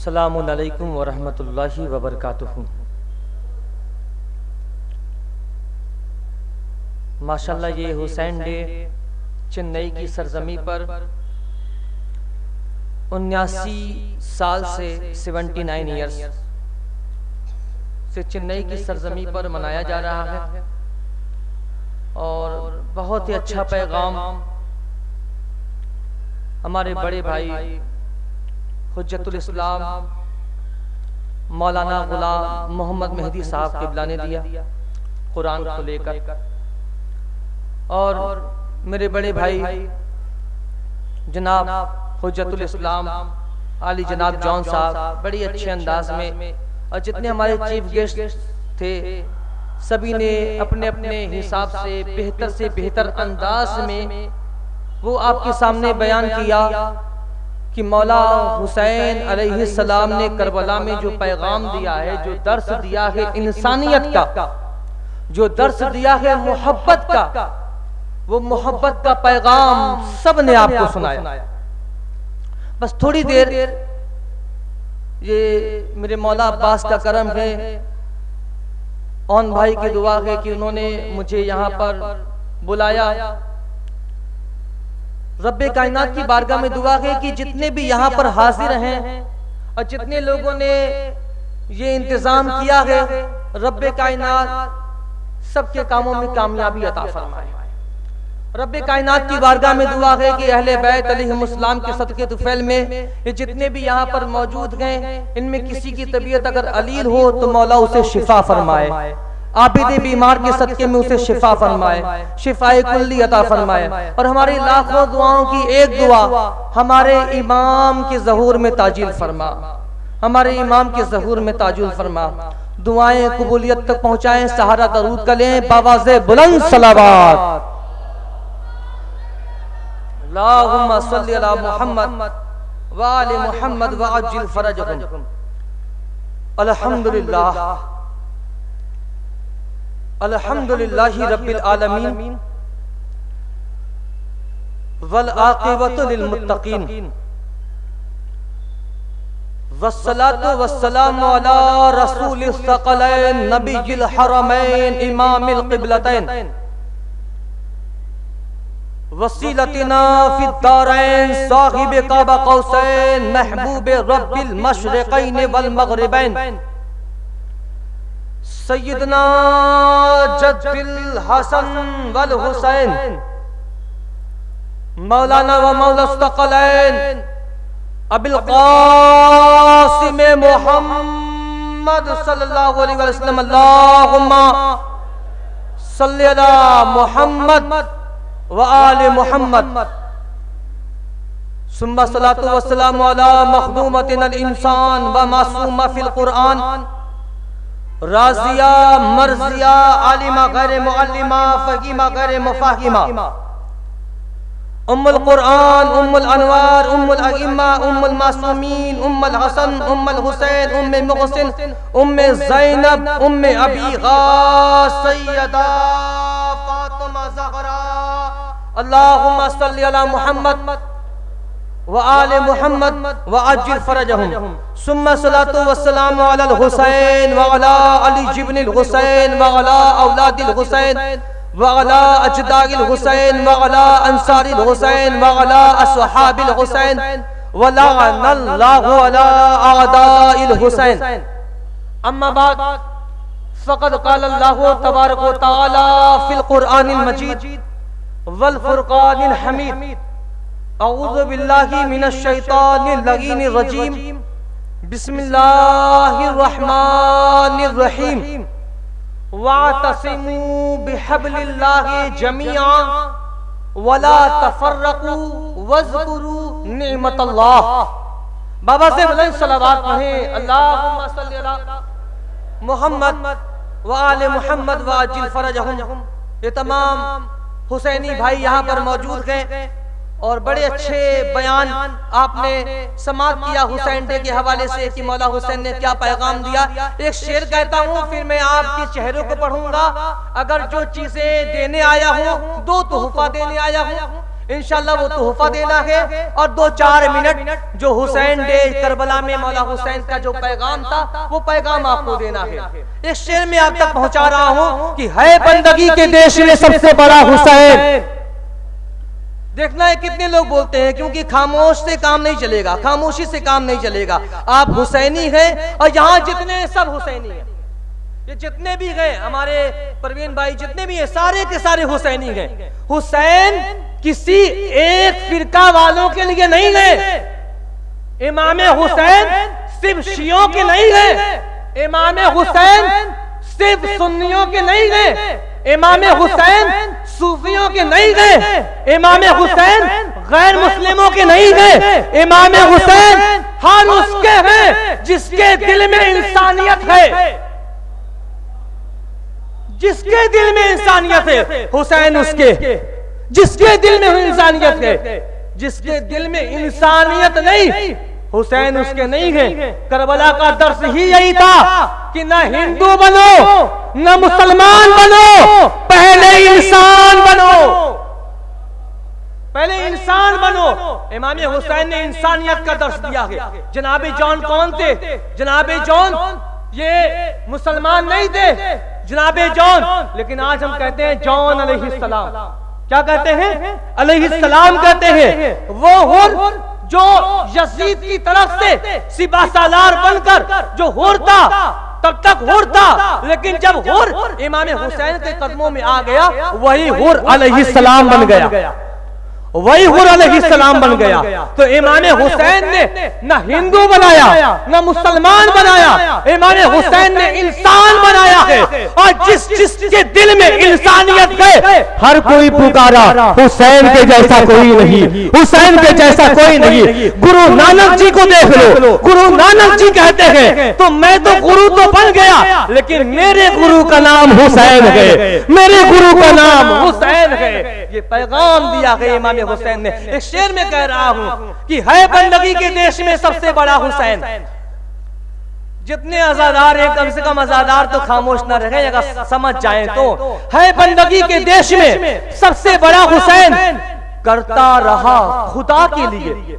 السلام علیکم ورحمۃ اللہ وبرکاتہ۔ ماشاءاللہ یہ حسین ڈے چنئی کی سرزمین پر 79 سال سے 79 ایئرز سے چنئی کی سرزمین پر منایا جا رہا ہے، اور بہت ہی اچھا پیغام ہمارے بڑے بھائی حجت الاسلام مولانا غلام محمد مہدی صاحب قبلہ نے دیا قرآن کو لے کر، اور میرے بڑے بھائی جناب حجت الاسلام علی جناب جان صاحب بڑی اچھے انداز میں، اور جتنے ہمارے چیف گیسٹ تھے سبھی نے اپنے اپنے حساب سے بہتر انداز میں وہ آپ کے سامنے بیان کیا کہ مولا حسین علیہ السلام نے کربلا میں جو پیغام دیا ہے، جو درس دیا ہے انسانیت کا، جو درس دیا ہے محبت کا، وہ محبت کا پیغام سب نے آپ کو سنایا۔ بس تھوڑی دیر یہ میرے مولا عباس کا کرم ہے، اون بھائی کی دعا ہے کہ انہوں نے مجھے یہاں پر بلایا۔ رب کائنات کی بارگاہ میں دعا ہے کہ جتنے بھی یہاں پر حاضر ہیں اور جتنے لوگوں نے یہ انتظام کیا ہے، رب کائنات سب کے کاموں میں کامیابی عطا فرمائے۔ رب کائنات کی بارگاہ میں دعا ہے کہ اہل بیت علیہم السلام کے صدقے طفیل میں یہ جتنے بھی یہاں پر موجود ہیں، ان میں کسی کی طبیعت اگر علیل ہو تو مولا اسے شفا فرمائے، عابد بیمار کے صدقے میں اسے شفا فرمائے، شفاء کلی عطا فرمائے، اور ہماری لاکھوں دعاؤں کی ایک دعا ہمارے امام کے ظہور میں تاجیل فرما، ہمارے امام کے ظہور میں تاجیل فرما۔ دعائیں قبولیت تک پہنچائیں، سہارا درود کا لیں، باواز بلند صلوات۔ اللہم صلی علی محمد وآل محمد وعجل فرجہم۔ الحمدللہ الحمدللہ رب العالمین والعاقبۃ للمتقین، والصلاة والسلام علی رسول الثقلین نبی الحرمین امام القبلتین، وسیلتنا فی الدارین صاحب قاب قوسین محبوب رب المشرقین والمغربین، سیدنا جد الحسن والحسین مولانا و مولا الثقلین ابی القاسم محمد صلی اللہ علیہ وسلم، اللہم صلی علی محمد وآل محمد، ثم الصلاة والسلام علی مخدومتنا الانسان ومعصومہ فی القرآن، راضیہ مرضیہ عالمہ غیر معلمہ فہیمہ غیر مفاہمہ، ام القرآن ام الانوار ام الائمہ ام المعصومین ام الحسن ام الحسین ام محسن ام زینب ام ابی غاث سیدہ فاطمہ زہرا، اللہم صلی علی محمد وآل محمد وعجل فرجہم، ثم الصلاة والسلام علی الحسین وعلی علی ابن الحسین وعلی اولاد الحسین وعلی اجداد الحسین وعلی انصار الحسین وعلی اصحاب الحسین ولعن اللہ علی اعداء الحسین۔ اما بعد فقد قال اللہ تبارک و تعالی فی القرآن المجید والفرقان الحمید، اعوذ باللہ من الشیطان اللعین الرجیم، بسم اللہ الرحمن الرحیم، وَاعْتَصِمُوا بِحَبْلِ اللَّهِ جَمِيعًا وَلَا تَفَرَّقُوا وَاذْكُرُوا نِعْمَةَ اللَّهِ۔ بابا سے بلند صلوات پڑھیں، اللہم صلی علی محمد وآل محمد وعجل فرجہم۔ یہ تمام حسینی بھائی یہاں پر موجود ہیں، اور بڑے اچھے بیان آپ نے سماعت کیا حسین ڈے کے حوالے سے کہ مولا حسین نے کیا پیغام دیا۔ ایک شعر کہتا ہوں، پھر میں آپ کے چہروں کو پڑھوں گا۔ اگر جو چیزیں دینے آیا ہوں، دو تحفہ دینے آیا ہوں، انشاءاللہ وہ تحفہ دینا ہے، اور 2-4 منٹ جو حسین ڈے کربلا میں مولا حسین کا جو پیغام تھا وہ پیغام آپ کو دینا ہے۔ اس شعر میں آپ تک پہنچا رہا ہوں کہ ہے بندگی کے دیش میں سب سے بڑا حسین۔ دیکھنا ہے کتنے لوگ بولتے ہیں، کیونکہ خاموش سے کام نہیں چلے گا، خاموشی سے کام نہیں چلے گا۔ آپ حسینی ہیں، اور یہاں جتنے سب حسینی ہیں، یہ جتنے بھی گئے ہمارے پروین بھائی جتنے بھی ہیں سارے کے سارے حسینی ہیں۔ حسین کسی ایک فرقہ والوں کے لیے نہیں گئے، امام حسین صرف شیعوں کے نہیں گئے، امام حسین صرف سنیوں کے نہیں گئے، امام حسین صوفیوں کے نہیں گئے، امام حسین غیر مسلموں کے نہیں گئے، امام حسین ہر اس کے ہیں جس کے دل میں انسانیت ہے، جس کے دل میں انسانیت ہے حسین اس کے، جس کے دل میں انسانیت ہے، جس کے دل میں انسانیت نہیں حسین اس کے نہیں ہے۔ کربلا کا درس ہی یہی تھا کہ نہ ہندو بنو نہ مسلمان بنو، پہلے انسان بنو، پہلے انسان بنو۔ امام حسین نے انسانیت کا درس دیا ہے۔ جناب جان کون تھے؟ جناب جان یہ مسلمان نہیں تھے، جناب جان، لیکن آج ہم کہتے ہیں جان علیہ السلام۔ کیا کہتے ہیں؟ علیہ السلام کہتے ہیں۔ وہ حر جو یزید کی طرف سے سپہ سالار بن کر جو حر تھا، تب تک حر تھا، لیکن جب حر امام حسین کے قدموں میں آ گیا وہی حر علیہ السلام بن گیا، وہی حر علیہ السلام بن گیا۔ تو امام حسین نے نہ ہندو بنایا نہ مسلمان بنایا، امام حسین نے انسان بنایا ہے، اور جس جس کے دل میں انسانیت ہے ہر کوئی پکارا حسین کے جیسا کوئی نہیں، حسین کے جیسا کوئی نہیں۔ گرو نانک جی کو دیکھ لو، گرو نانک جی کہتے ہیں تو میں تو گرو تو بن گیا لیکن میرے گرو کا نام حسین ہے، میرے گرو کا نام حسین ہے۔ یہ پیغام دیا ہے امام حسین نے۔ ایک شعر میں کہہ رہا ہوں کہ ہے بندگی کے دیش میں سب سے بڑا حسین۔ جتنے عزادار ہیں کم سے کم عزادار تو خاموش نہ رہیں اگر سمجھ جائیں تو، ہے بندگی کے دیش میں سب سے بڑا حسین، کرتا رہا خدا کے لیے،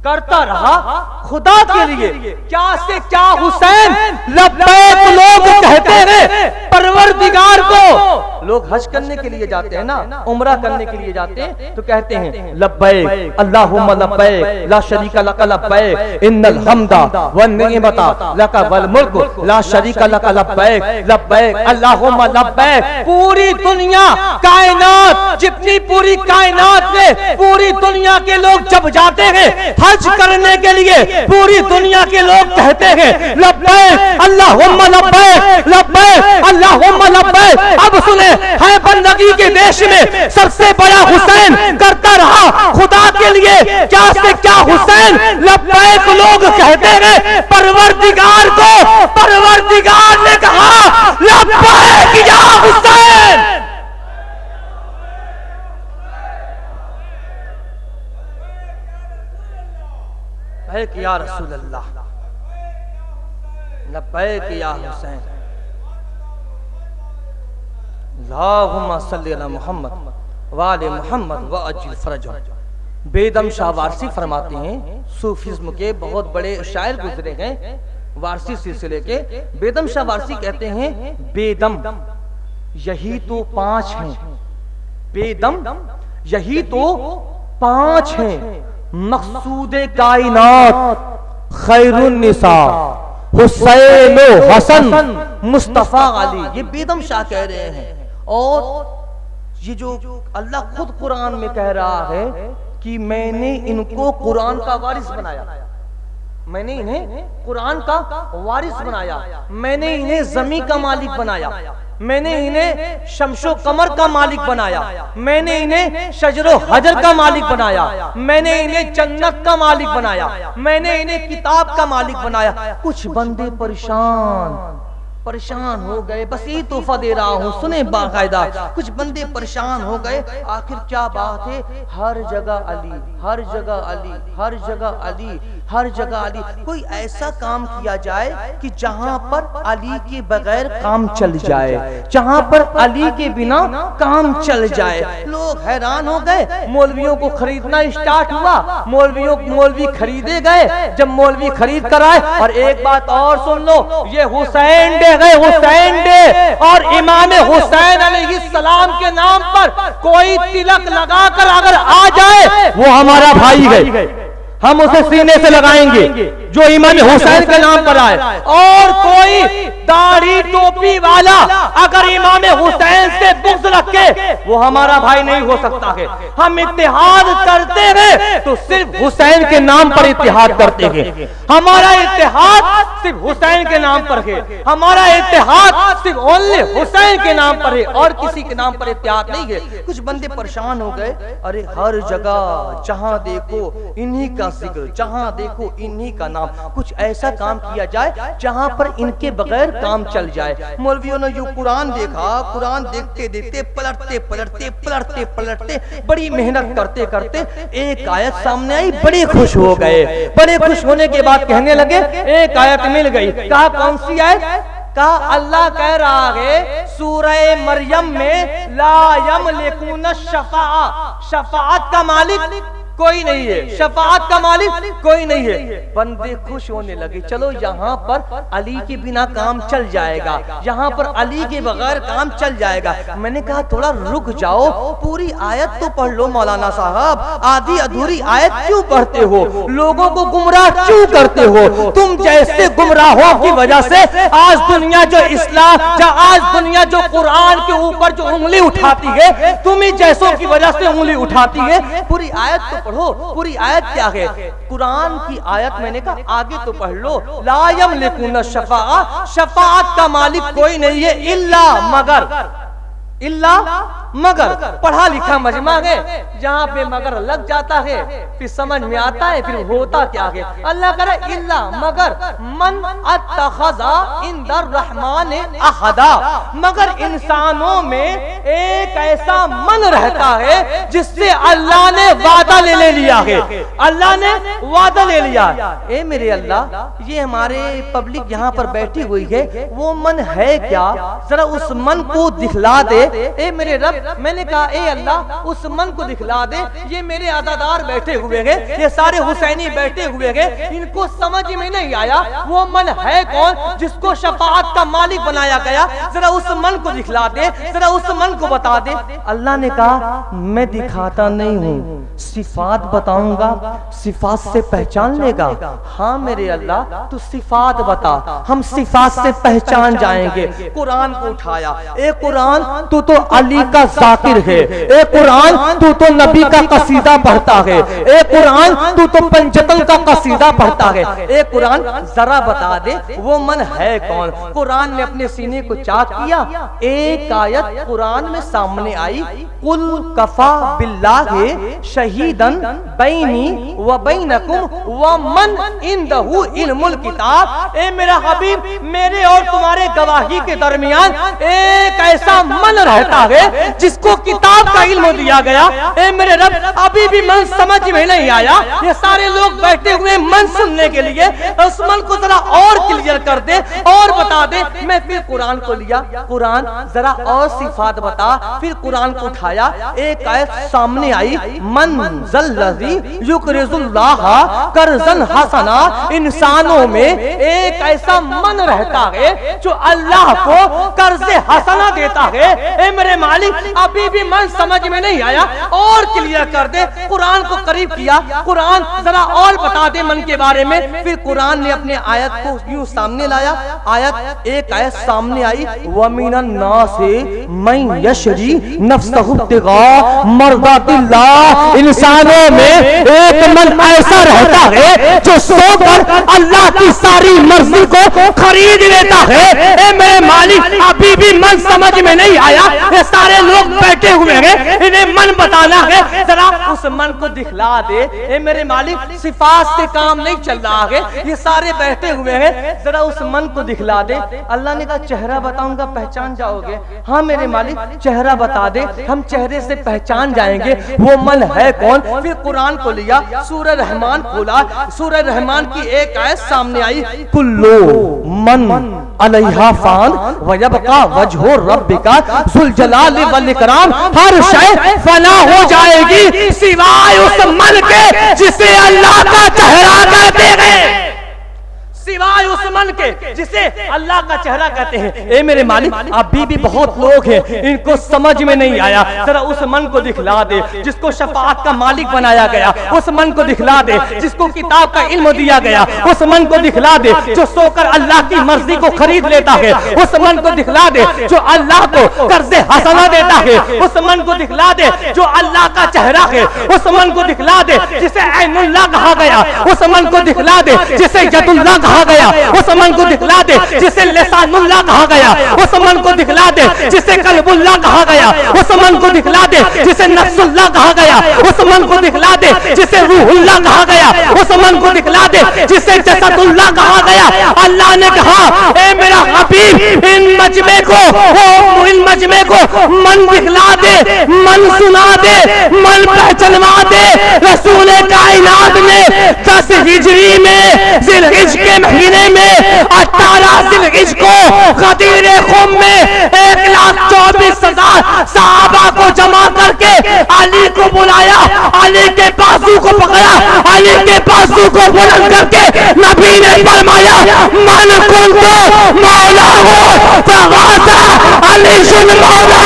کرتا رہا خدا کے لیے، کیا سے کیا حسین لبیک لوگ کہتے ہیں پروردگار کو۔ لوگ حج کرنے کے لیے جاتے ہیں نا، عمرہ کرنے کے لیے جاتے ہیں تو کہتے ہیں لبیک اللہم لبیک لا شریک لک لبیک ان الحمد والنعمت لک والملک لا شریک لک لبیک لبیک اللہم لبیک۔ پوری دنیا کائنات، جتنی پوری کائنات میں پوری دنیا کے لوگ جب جاتے ہیں حج کرنے کے لیے، پوری دنیا کے لوگ کہتے ہیں لبیک اللہم لبیک لبیک اللہم لبیک۔ اب سنیں، ہے بندگی کے دیش میں سب سے بڑا حسین، کرتا رہا خدا کے لیے، کیا سے کیا حسین لبیک لوگ کہتے ہیں پروردگار کو۔ پروردگار نے کہا لبیک یا حسین۔ لبیک یا رسول اللہ، لبیک یا حسین، اللہم صلی علی محمد وآل محمد وعجل فرجہ۔ بیدم شاہ وارسی فرماتے ہیں، صوفیزم کے بہت بڑے شاعر گزرے ہیں وارسی سلسلے کے۔ بیدم شاہ وارسی کہتے ہیں بیدم یہی تو 5 ہیں، بیدم یہی تو 5 ہیں، مقصود کائنات خیر النساء حسین و حسن مصطفیٰ علی۔ یہ بیدم شاہ کہہ رہے ہیں، اور یہ جو اللہ خود قرآن میں کہہ رہا ہے کہ میں نے ان کو قرآن کا وارث بنایا، میں نے انہیں قرآن کا وارث بنایا، میں نے انہیں زمین کا مالک بنایا، میں نے انہیں شمس و قمر کا مالک بنایا، میں نے انہیں شجر و حجر کا مالک بنایا، میں نے انہیں جنت کا مالک بنایا، میں نے انہیں کتاب کا مالک بنایا۔ کچھ بندے پریشان پریشان ہو گئے. بس یہ تحفہ دے رہا ہوں سنیں باقاعدہ. کچھ بندے پریشان ہو گئے, آخر کیا بات ہے, ہر جگہ علی, ہر جگہ علی, ہر جگہ علی, ہر جگہ علی. کوئی ایسا کام کیا جائے کہ جہاں پر علی کے بغیر کام چل جائے, جہاں پر علی کے بنا کام چل جائے. لوگ حیران ہو گئے, مولویوں کو خریدنا اسٹارٹ ہوا, مولوی خریدے گئے. جب مولوی خرید کر آئے, اور ایک بات اور سن لو, یہ حسین ڈے گئے, حسین ڈے, اور امام حسین علیہ السلام کے نام پر کوئی تلک لگا کر اگر آ جائے وہ ہمارا بھائی ہے, ہم اسے سینے سے لگائیں گے جو امام حسین کے نام پر آئے. اور کوئی داڑھی ٹوپی والا اگر امام حسین سے بغض رکھے وہ ہمارا بھائی نہیں ہو سکتا ہے. ہم اتحاد کرتے ہیں تو صرف حسین کے نام پر اتحاد کرتے ہیں. ہمارا اتحاد صرف حسین کے نام پر ہے, ہمارا اتحاد صرف اونلی حسین کے نام پر ہے, اور کسی کے نام پر اتحاد نہیں ہے. کچھ بندے پریشان ہو گئے, ارے ہر جگہ جہاں دیکھو انہی کا ذکر, جہاں دیکھو انہی کا نام. کچھ ایسا کام کیا جائے جہاں پر ان کے بغیر کام چل جائے. مولویوں نے یہ قرآن دیکھا, قرآن دیکھتے دیکھتے پلٹتے پلٹتے پلٹتے پلٹتے بڑی محنت کرتے کرتے ایک آیت سامنے آئی, بڑے خوش ہو گئے. بڑے خوش ہونے کے بعد کہنے لگے, ایک آیت مل گئی. کہا کون سی آیت؟ کہا اللہ کہہ رہا ہے سورہ مریم میں, لا یملکون الشفاعہ, شفاعت کا مالک کوئی نہیں ہے, شفاعت کا مالک کوئی نہیں ہے. بندے خوش ہونے لگے, چلو یہاں پر علی کے بنا کام چل جائے گا, یہاں پر علی کے بغیر کام چل جائے گا. میں نے کہا تھوڑا رک جاؤ, پوری آیت تو پڑھ لو مولانا صاحب, آدھی ادھوری آیت کیوں پڑھتے ہو, لوگوں کو گمراہ کیوں کرتے ہو؟ تم جیسے گمراہوں کی وجہ سے آج دنیا جو اسلام, آج دنیا جو قرآن کے اوپر جو انگلی اٹھاتی ہے, تمہیں جیسوں کی وجہ سے انگلی اٹھاتی ہے. پوری آیت تو پڑھو, پوری آیت کیا ہے؟ قرآن کی آیت میں نے کہا آگے تو پڑھ لو, لا یملکون الشفاعہ, شفاعت کا مالک کوئی نہیں ہے الا مگر, الا مگر. پڑھا لکھا مجمع ہے, جہاں پہ مگر لگ جاتا ہے پھر سمجھ میں آتا ہے پھر ہوتا کیا ہے. اللہ کرے الا مگر من اتخذ عند الرحمن احدا, مگر انسانوں میں ایک ایسا من رہتا ہے جس سے اللہ نے وعدہ لے لیا ہے, اللہ نے وعدہ لے لیا. اے میرے اللہ, یہ ہمارے پبلک یہاں پر بیٹھی ہوئی ہے, وہ من ہے کیا؟ ذرا اس من کو دکھلا دے. اے میرے رب, میں نے کہا اے اللہ اس من کو دکھلا دے. یہ میرے عزادار بیٹھے ہوئے ہیں, یہ سارے حسینی بیٹھے ہوئے ہیں, ان کو سمجھ میں نہیں آیا وہ من ہے کون جس کو شفاعت کا مالک بنایا گیا. ذرا اس من کو دکھلا دے, ذرا اس من کو بتا دے. اللہ نے کہا میں دکھاتا نہیں ہوں, صفات بتاؤں گا, صفات سے پہچان لے گا. ہاں میرے اللہ تو صفات بتا, ہم صفات سے پہچان جائیں گے. قرآن کو اٹھایا, اے قرآن تو علی کا ذاکر ہے, اے قرآن تو نبی کا قصیدہ پڑھتا ہے, اے قرآن تو پنجتن کا قصیدہ پڑھتا ہے. اے قرآن ذرا بتا دے وہ من ہے کون. قرآن نے اپنے سینے کو چاک کیا, ایک آیت قرآن میں سامنے آئی, قل کفا باللہ شہیدن بینی و بینکم ومن عندہ علم الکتاب. اے میرا حبیب, میرے اور تمہارے گواہی کے درمیان ایک ایسا من رہتا ہے جس کو کتاب کا علم دیا گیا. اے میرے رب, ابھی بھی من سمجھ میں نہیں آیا, یہ سارے لوگ بیٹھے ہوئے من سننے کے لیے, اس من کو ذرا اور کلیئر کر دے اور بتا دے. میں پھر قرآن کو لیا, قرآن ذرا اور صفات بتا. پھر قرآن کو اٹھایا, ایک آیت سامنے آئی, من ذل الذی یقرض اللہ قرضا حسنا. انسانوں میں ایک ایسا من رہتا ہے جو اللہ کو قرض حسنا دیتا ہے. اے میرے مالک, ابھی بھی من سمجھ میں نہیں آیا, اور کلیئر کر دے. قرآن کو قریب کیا, قرآن ذرا اور بتا دے من کے بارے میں. پھر قرآن نے اپنے آیت کو یوں سامنے لایا, آیت ایک آیت سامنے آئی, وَمِنَ النَّاسِ مَن يَشْرِي نَفْسَهُ ابْتِغَاءَ مَرْضَاتِ اللَّهِ. انسانوں میں ایک من ایسا رہتا ہے جو سو کر اللہ کی ساری مرضی کو خرید لیتا ہے. اے میرے مالک, ابھی بھی من سمجھ میں نہیں آیا, یہ سارے لوگ لوگ بیٹھے ہوئے ہیں انہیں من بتانا ہے، ذرا اس من کو دکھلا دے۔ اے میرے مالک صفات سے کام نہیں چل رہا ہے، یہ سارے بیٹھے ہوئے ہیں، ذرا اس من کو دکھلا دے۔ اللہ نے کہا چہرہ بتاؤں گا پہچان جاؤ گے؟ ہاں میرے مالک چہرہ بتا دے، ہم چہرے سے پہچان جائیں گے وہ من ہے کون۔ پھر قرآن کو لیا، سورہ رحمان کھولا، سورہ رحمان کی ایک آیت سامنے آئی، کلو من علیہا فان ویبقا وجہ ربک ذو الجلال والاکرام، ہر شے فنا ہو جائے گی سوائے اس من کے جسے اللہ کا چہرہ کہتے ہیں، سوائے اس من کے جسے اللہ کا چہرہ کہتے ہیں۔ اے میرے مالک ابھی بھی بہت لوگ ہیں ان کو سمجھ میں نہیں آیا، ذرا اس من کو دکھلا دے جس کو شفاعت کا مالک بنایا گیا، اس من کو دکھلا دے جس کو کتاب کا علم دیا گیا، اس من کو دکھلا دے جو سو کر اللہ کی مرضی کو خرید لیتا ہے، اس من کو دکھلا دے جو اللہ کو قرض حسنہ دیتا ہے، اس من کو دکھلا دے جو اللہ کا چہرہ ہے، اس من کو دکھلا دے جسے عین اللہ کہا گیا، اس من کو دکھلا دے جسے ید اللہ کہا گیا، اس من کو دکھلا دے جسے لسان اللہ کہا گیا، اس من کو دکھلا دے جسے قلب اللہ کہا گیا، اس من کو دکھلا دے جسے نفس اللہ کہا گیا، اس من کو دکھلا دے جسے روح اللہ کہا گیا، اس من کو دکھلا دے جسے جسد اللہ کہا گیا۔ اللہ نے کہا اے میرا حبیب ان مجمع کو من دکھلا دے، من سنا دے، من پہچنوا دے۔ رسول کائنات نے 10 ہجری میں ذی الحجہ کے مہینے میں 18 ذی الحجہ کو غدیر خم میں 1,24,000 صحابہ کو جمع کر کے علی کو بلایا، علی کے بازو کو پکڑا، علی کے بازو کو بلند کر کے نبی نے فرمایا من کنت مولا ہو فغاثہ علی مولا۔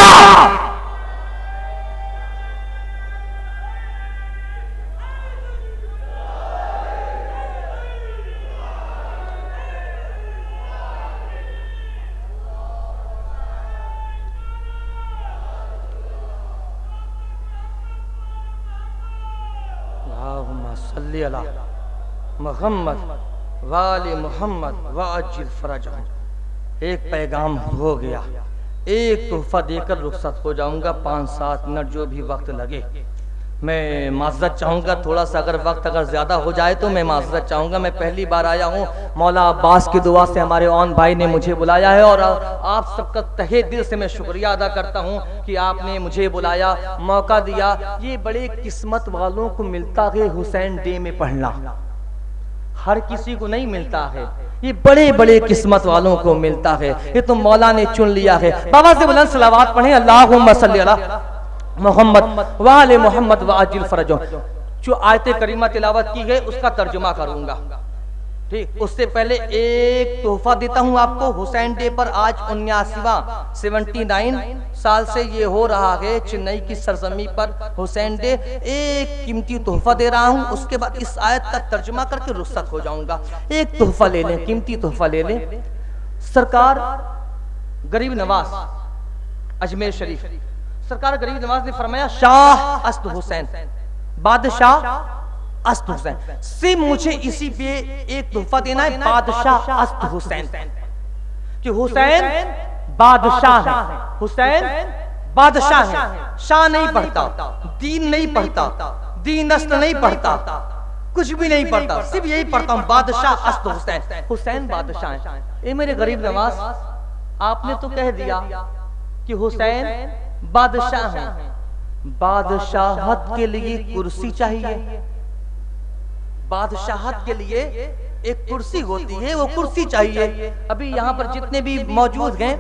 اللہم صلی علی محمد وآل محمد وعجل فرجہم۔ ایک پیغام ہو گیا، ایک تحفہ دے کر رخصت ہو جاؤں گا، 5-7 منٹ جو بھی وقت لگے۔ میں معذرت چاہوں گا، تھوڑا سا اگر وقت زیادہ ہو جائے تو میں معذرت چاہوں گا۔ میں پہلی بار آیا ہوں، مولا عباس کی دعا سے ہمارے اون بھائی نے مجھے بلایا ہے، اور آپ سب کا تہہ دل سے میں شکریہ ادا کرتا ہوں کہ آپ نے مجھے بلایا، موقع دیا۔ یہ بڑے قسمت والوں کو ملتا ہے حسین ڈے میں پڑھنا، ہر کسی کو نہیں ملتا ہے، یہ بڑے بڑے قسمت والوں کو ملتا ہے، یہ تو مولا نے چن لیا ہے۔ بابا سے بلند صلوات پڑھیں، اللہم صلی علی محمد وآل محمد وعجل فرجہم۔ جو آیت کریمہ تلاوت کی ہے اس کا ترجمہ کروں گا، ٹھیک؟ اس سے پہلے ایک تحفہ دیتا ہوں آپ کو۔ حسین ڈے پر آج 79 سال سے یہ ہو رہا ہے چنئی کی سرزمین پر حسین ڈے۔ ایک قیمتی تحفہ دے رہا ہوں، اس کے بعد اس آیت کا ترجمہ کر کے رخصت ہو جاؤں گا۔ ایک تحفہ لے لیں، قیمتی تحفہ لے لیں۔ سرکار غریب نواز اجمیر شریف، سرکار غریب نواز نے فرمایا شاہ است حسین، بادشاہ است حسین سے مجھے اسی پہ ایک تحفہ دینا ہے، بادشاہ است حسین، کہ حسین بادشاہ ہے، حسین بادشاہ ہے، شاہ نہیں پڑھتا، دین نہیں پڑھتا، دین است نہیں پڑھتا، کچھ بھی نہیں پڑھتا، صرف یہی پڑھتا ہوں بادشاہ است حسین، حسین بادشاہ ہے۔ اے میرے غریب نواز، آپ نے تو کہہ دیا کہ حسین بادشاہ ہیں، بادشاہت کے لیے کرسی چاہیے، بادشاہت کے لیے ایک کرسی ہوتی ہے، وہ کرسی چاہیے۔ ابھی یہاں پر جتنے بھی موجود ہیں